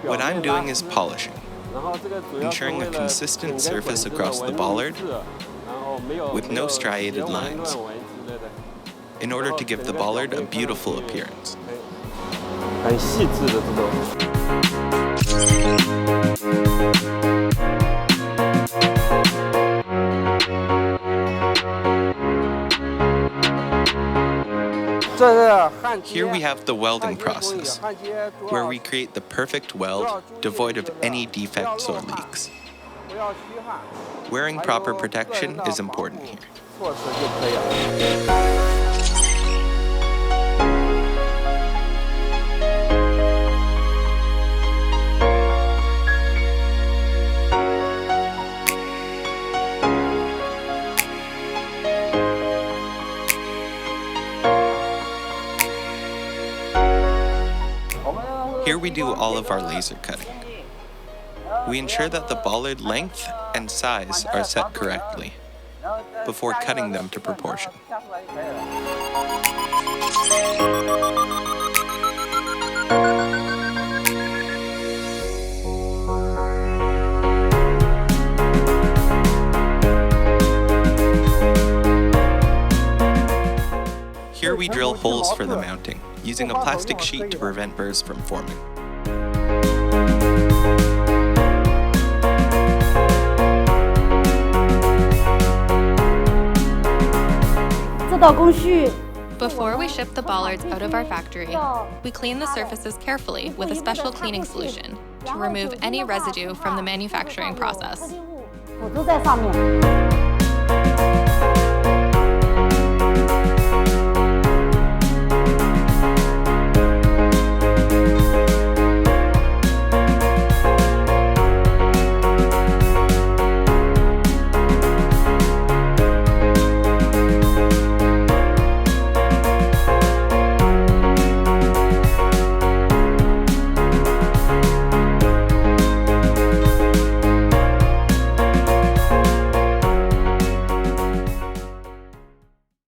What I'm doing is polishing, ensuring a consistent surface across the bollard with no striated lines, in order to give the bollard a beautiful appearance. Here we have the welding process, where we create the perfect weld devoid of any defects or leaks. Wearing proper protection is important here. Here we do all of our laser cutting. We ensure that the bollard length and size are set correctly before cutting them to proportion. Here we drill holes for the mounting, using a plastic sheet to prevent burrs from forming. Before we ship the bollards out of our factory, we clean the surfaces carefully with a special cleaning solution to remove any residue from the manufacturing process.